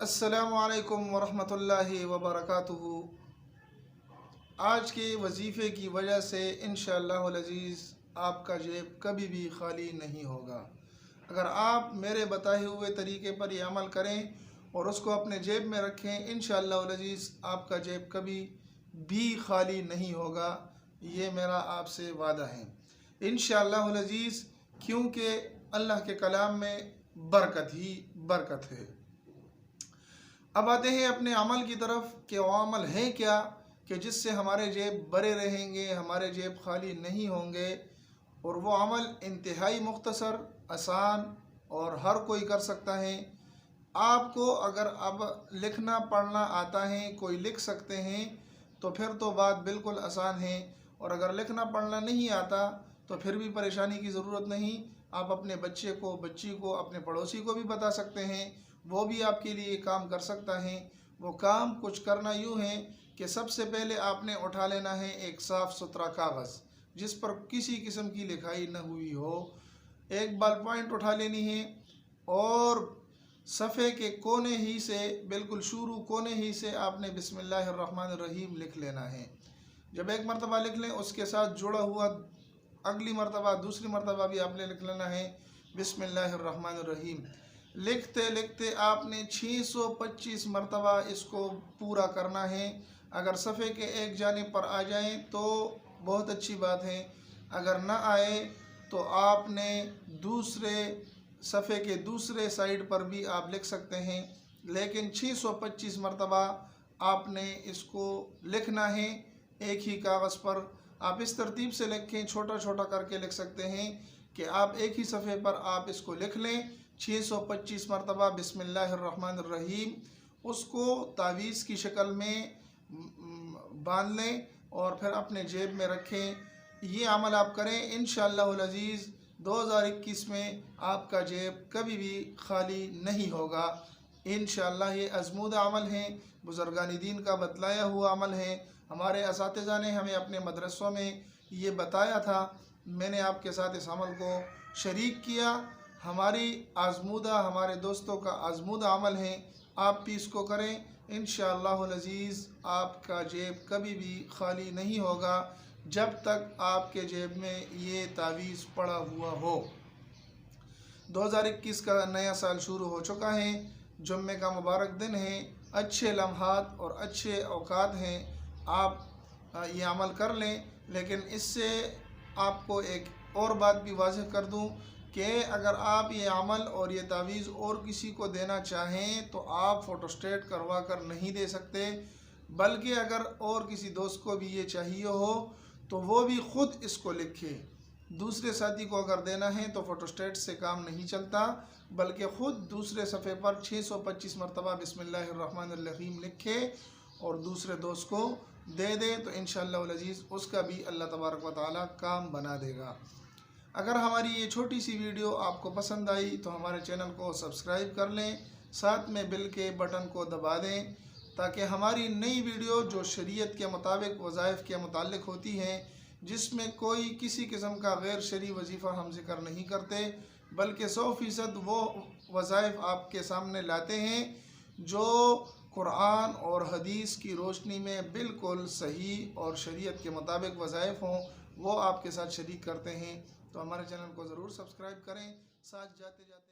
अस्सलामुअलैकुम वरहमतुल्लाहि वबरकातुहू। आज के वजीफ़े की वजह से इंशाअल्लाहुल अज़ीज़ आपका जेब कभी भी खाली नहीं होगा। अगर आप मेरे बताए हुए तरीके पर यह अमल करें और उसको अपने जेब में रखें, इंशाअल्लाहुल अज़ीज़ आपका जेब कभी भी खाली नहीं होगा। ये मेरा आपसे वादा है इंशाअल्लाहुल अज़ीज़, क्योंकि अल्लाह के कलाम में बरकत ही बरकत है। अब आते हैं अपने अमल की तरफ कि वो अमल है क्या कि जिससे हमारे जेब भरे रहेंगे, हमारे जेब खाली नहीं होंगे। और वो अमल इंतहाई मुख्तसर, आसान और हर कोई कर सकता है। आपको अगर अब लिखना पढ़ना आता है, कोई लिख सकते हैं, तो फिर तो बात बिल्कुल आसान है। और अगर लिखना पढ़ना नहीं आता तो फिर भी परेशानी की ज़रूरत नहीं। आप अपने बच्चे को, बच्ची को, अपने पड़ोसी को भी बता सकते हैं, वो भी आपके लिए काम कर सकता है। वो काम कुछ करना यूँ है कि सबसे पहले आपने उठा लेना है एक साफ़ सुथरा कागज़ जिस पर किसी किस्म की लिखाई न हुई हो। एक बॉल पॉइंट उठा लेनी है और सफ़े के कोने ही से, बिल्कुल शुरू कोने ही से आपने बिस्मिल्लाहिर्रहमानिर्रहीम लिख लेना है। जब एक मरतबा लिख लें, उसके साथ जुड़ा हुआ अगली मरतबा, दूसरी मरतबा भी आपने लिख लेना है बिस्मिल्लाहिर्रहमानिर्रहीम। लिखते लिखते आपने 625 मरतबा इसको पूरा करना है। अगर सफ़े के एक जानिब पर आ जाए तो बहुत अच्छी बात है, अगर ना आए तो आपने दूसरे सफ़े के दूसरे साइड पर भी आप लिख सकते हैं। लेकिन 625 मरतबा आपने इसको लिखना है एक ही कागज़ पर। आप इस तरतीब से लिखें, छोटा छोटा करके लिख सकते हैं कि आप एक ही सफ़े पर आप इसको लिख लें 625 मरतबा बिस्मिल्लाहिर्रहमानिर्रहीम। उसको तावीज़ की शक्ल में बांध लें और फिर अपने जेब में रखें। ये अमल आप करें, इंशाअल्लाहुल अज़ीज़ 2021 में आपका जेब कभी भी खाली नहीं होगा इंशाअल्लाह। ये आज़मूदा अमल है, बुज़ुर्गान दीन का बतलाया हुआ अमल है। हमारे असातिज़ा ने हमें अपने मदरसों में ये बताया था, मैंने आपके साथ इस अमल को शरीक किया। हमारी आज़मूदा, हमारे दोस्तों का आज़मूदा अमल है, आप भी इसको करें। इंशाअल्लाहुल अज़ीज़ आपका जेब कभी भी खाली नहीं होगा जब तक आपके जेब में ये तावीज़ पड़ा हुआ हो। 2021 का नया साल शुरू हो चुका है, जुम्मे का मुबारक दिन है, अच्छे लम्हात और अच्छे औकात हैं। आप ये अमल कर लें। लेकिन इससे आपको एक और बात भी वाज़ेह कर दूं कि अगर आप ये अमल और ये तावीज़ और किसी को देना चाहें तो आप फ़ोटोस्टेट करवा कर नहीं दे सकते, बल्कि अगर और किसी दोस्त को भी ये चाहिए हो तो वो भी ख़ुद इसको लिखे। दूसरे साथी को अगर देना है तो फ़ोटोस्टेट से काम नहीं चलता, बल्कि ख़ुद दूसरे सफ़े पर 625 मरतबा बिस्मिल्लाहिर्रहमानिर्रहीम लिखे और दूसरे दोस्त को दे दे, तो इंशाअल्लाहुल अज़ीज़ उसका भी अल्लाह तबारक व तआला काम बना देगा। अगर हमारी ये छोटी सी वीडियो आपको पसंद आई तो हमारे चैनल को सब्सक्राइब कर लें, साथ में बेल के बटन को दबा दें ताकि हमारी नई वीडियो जो शरीयत के मुताबिक वज़ाइफ़ के मुताल्लिक़ होती हैं, जिसमें कोई किसी किस्म का गैर शरई वजीफ़ा हम ज़िक्र नहीं करते, बल्कि 100% वो वज़ाइफ़ आपके सामने लाते हैं जो कुरान और हदीस की रोशनी में बिल्कुल सही और शरीयत के मुताबिक वज़ाइफ़ हों, वो आपके साथ शरीक करते हैं। तो हमारे चैनल को ज़रूर सब्सक्राइब करें। साथ जाते जाते